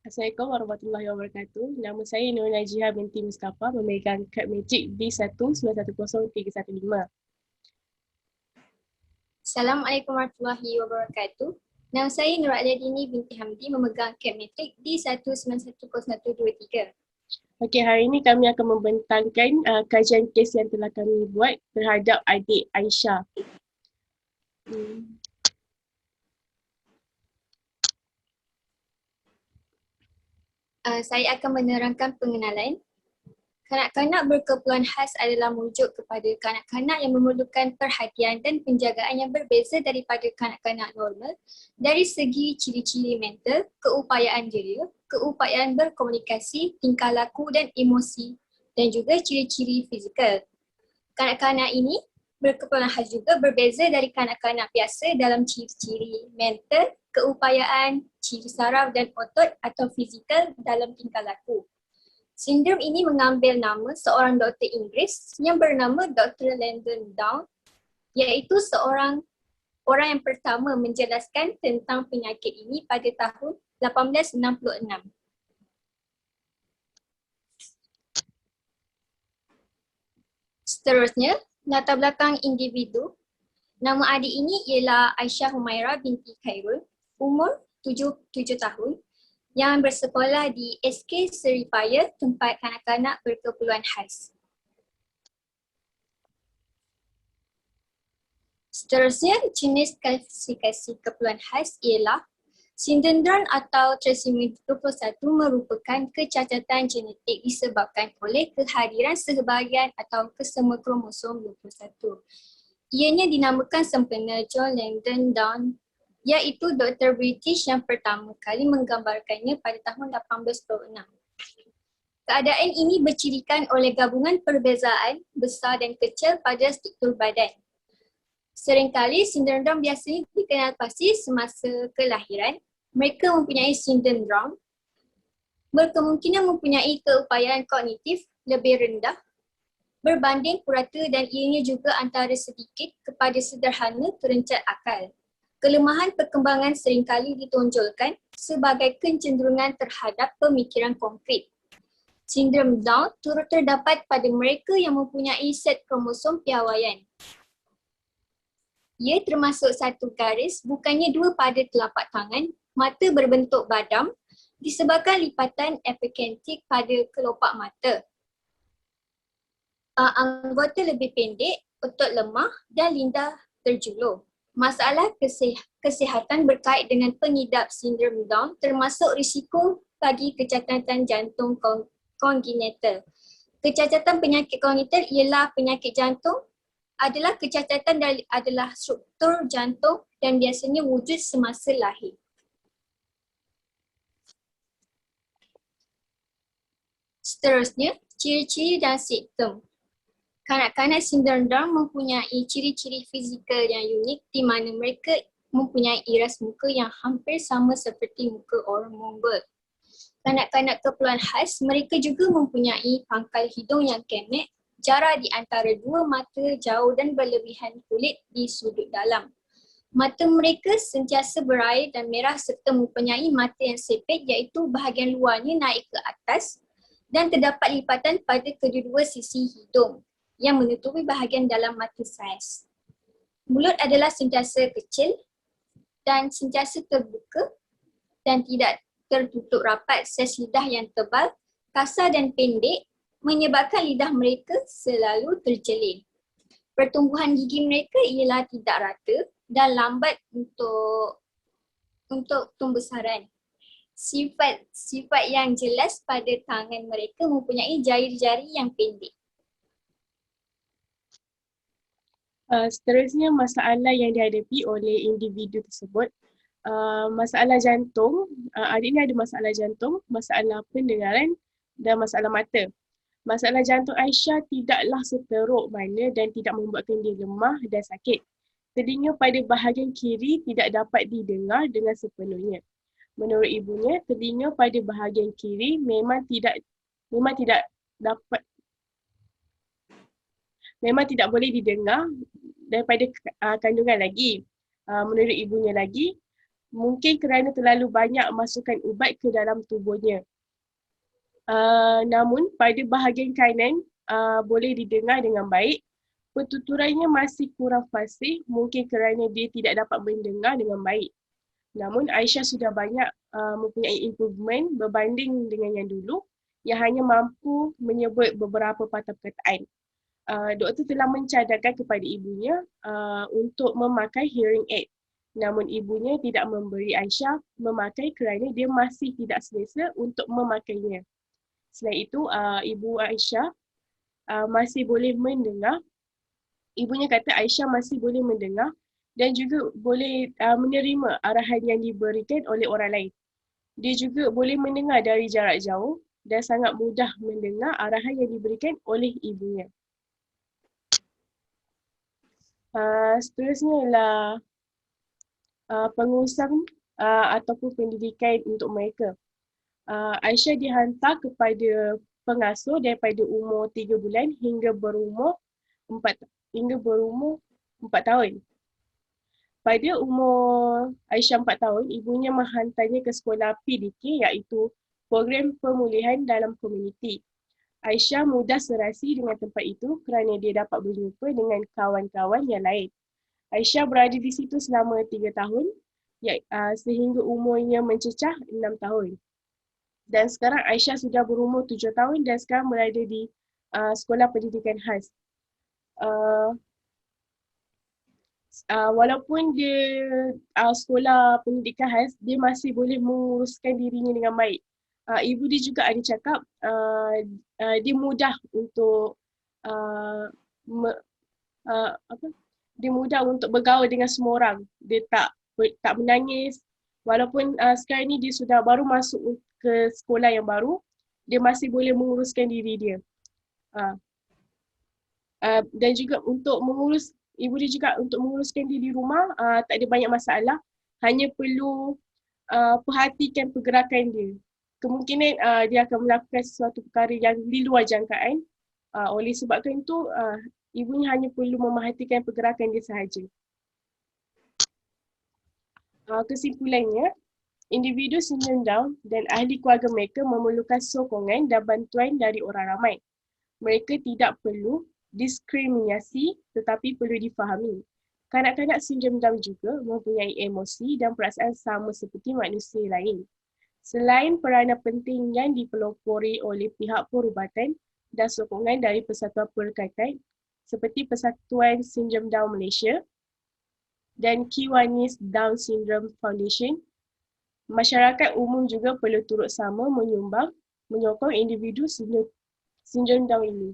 Assalamualaikum warahmatullahi wabarakatuh. Nama saya Nur Najiha binti Mustafa, memegang kad matrik D1910315. Assalamualaikum warahmatullahi wabarakatuh. Nama saya Nur Aliadini binti Hamdi, memegang kad matrik D1910123. Okey, hari ini kami akan membentangkan kajian kes yang telah kami buat terhadap adik Aisyah. Saya akan menerangkan pengenalan. Kanak-kanak berkeperluan khas adalah merujuk kepada kanak-kanak yang memerlukan perhatian dan penjagaan yang berbeza daripada kanak-kanak normal dari segi ciri-ciri mental, keupayaan diri, keupayaan berkomunikasi, tingkah laku dan emosi dan juga ciri-ciri fizikal. Kanak-kanak ini berkeperluan khas juga berbeza dari kanak-kanak biasa dalam ciri-ciri mental, keupayaan, ciri saraf dan otot atau fizikal dalam tingkah laku. Sindrom ini mengambil nama seorang doktor Inggeris yang bernama Dr. Langdon Down, iaitu seorang orang yang pertama menjelaskan tentang penyakit ini pada tahun 1866. Seterusnya, latar belakang individu. Nama adik ini ialah Aisyah Humaira binti Khairul, umur 7 tahun, yang bersekolah di SK Seripaya, tempat kanak-kanak berkeperluan khas. Seterusnya, jenis klasifikasi keperluan khas ialah sindrom Down atau trisomia 21 merupakan kecacatan genetik disebabkan oleh kehadiran sebahagian atau kesemua kromosom 21. Ianya dinamakan sempena John Langdon Down, iaitu Doktor British yang pertama kali menggambarkannya pada tahun 1826. Keadaan ini bercirikan oleh gabungan perbezaan besar dan kecil pada struktur badan. Seringkali sindrom Down biasanya dikenal pasti semasa kelahiran. Mereka mempunyai sindrom Down berkemungkinan mempunyai keupayaan kognitif lebih rendah berbanding purata dan ianya juga antara sedikit kepada sederhana terencat akal. Kelemahan perkembangan seringkali ditonjolkan sebagai kecenderungan terhadap pemikiran konkret. Sindrom Down turut terdapat pada mereka yang mempunyai set kromosom piawaian. Ia termasuk satu garis, bukannya dua pada telapak tangan, mata berbentuk badam disebabkan lipatan epikentik pada kelopak mata. Anggota lebih pendek, otot lemah dan lidah terjulur. Masalah kesihatan berkait dengan pengidap sindrom Down termasuk risiko bagi kecacatan jantung kongenital. Kecacatan penyakit kongenital ialah penyakit jantung adalah kecacatan adalah struktur jantung dan biasanya wujud semasa lahir. Seterusnya, ciri-ciri dan simptom. Kanak-kanak sindrom Down mempunyai ciri-ciri fizikal yang unik di mana mereka mempunyai iras muka yang hampir sama seperti muka orang Mongol. Kanak-kanak keperluan khas, mereka juga mempunyai pangkal hidung yang kemek, jarak di antara dua mata jauh dan berlebihan kulit di sudut dalam. Mata mereka sentiasa berair dan merah serta mempunyai mata yang sipit iaitu bahagian luarnya naik ke atas dan terdapat lipatan pada kedua-dua sisi hidung yang menutupi bahagian dalam mata saiz. Mulut adalah sentiasa kecil dan sentiasa terbuka dan tidak tertutup rapat. Saiz lidah yang tebal, kasar dan pendek menyebabkan lidah mereka selalu terjelin. Pertumbuhan gigi mereka ialah tidak rata dan lambat untuk pembesaran. Sifat yang jelas pada tangan mereka mempunyai jari-jari yang pendek. Seterusnya, masalah yang dihadapi oleh individu tersebut. Masalah jantung, adik ni ada masalah jantung, masalah pendengaran dan masalah mata. Masalah jantung Aisyah tidaklah seteruk mana dan tidak membuatkan dia lemah dan sakit. Telinga pada bahagian kiri tidak dapat didengar dengan sepenuhnya. Menurut ibunya, telinga pada bahagian kiri memang tidak boleh didengar daripada kandungan lagi. Menurut ibunya lagi, mungkin kerana terlalu banyak masukkan ubat ke dalam tubuhnya. Namun pada bahagian kanan boleh didengar dengan baik. Pertuturannya masih kurang fasih, mungkin kerana dia tidak dapat mendengar dengan baik. Namun Aisyah sudah banyak mempunyai improvement berbanding dengan yang dulu, yang hanya mampu menyebut beberapa patah perkataan. Doktor telah mencadangkan kepada ibunya untuk memakai hearing aid. Namun ibunya tidak memberi Aisyah memakai kerana dia masih tidak selesa untuk memakainya. Selain itu, ibu Aisyah masih boleh mendengar. Ibunya kata Aisyah masih boleh mendengar dan juga boleh menerima arahan yang diberikan oleh orang lain. Dia juga boleh mendengar dari jarak jauh dan sangat mudah mendengar arahan yang diberikan oleh ibunya. Seterusnya ialah pengurusan ataupun pendidikan untuk mereka. Aisyah dihantar kepada pengasuh daripada umur 3 bulan hingga berumur 4 tahun. Pada umur Aisyah 4 tahun, ibunya menghantarnya ke sekolah PDK iaitu Program Pemulihan Dalam Komuniti. Aisyah mudah serasi dengan tempat itu kerana dia dapat berjumpa dengan kawan-kawan yang lain. Aisyah berada di situ selama 3 tahun sehingga umurnya mencecah 6 tahun. Dan sekarang Aisyah sudah berumur 7 tahun dan sekarang berada di sekolah pendidikan khas. Walaupun dia sekolah pendidikan khas, dia masih boleh menguruskan dirinya dengan baik. Ibu dia juga ada cakap dia mudah untuk dia mudah untuk bergaul dengan semua orang. Dia tak menangis. Walaupun sekarang ni dia sudah baru masuk ke sekolah yang baru, dia masih boleh menguruskan diri dia. Dan juga untuk ibu dia juga untuk menguruskan diri di rumah tak ada banyak masalah. Hanya perlu perhatikan pergerakan dia. Kemungkinan dia akan melakukan sesuatu perkara yang di luar jangkaan. Oleh sebabkan itu, ibunya hanya perlu memerhatikan pergerakan dia sahaja. Kesimpulannya, individu sindrom Down dan ahli keluarga mereka memerlukan sokongan dan bantuan dari orang ramai. Mereka tidak perlu diskriminasi tetapi perlu difahami. Kanak-kanak sindrom Down juga mempunyai emosi dan perasaan sama seperti manusia lain. Selain peranan penting yang dipelopori oleh pihak perubatan dan sokongan dari Persatuan Perkatan seperti Persatuan Sindrom Down Malaysia dan Kiwanis Down Syndrome Foundation, masyarakat umum juga perlu turut sama menyokong individu sindrom Down ini.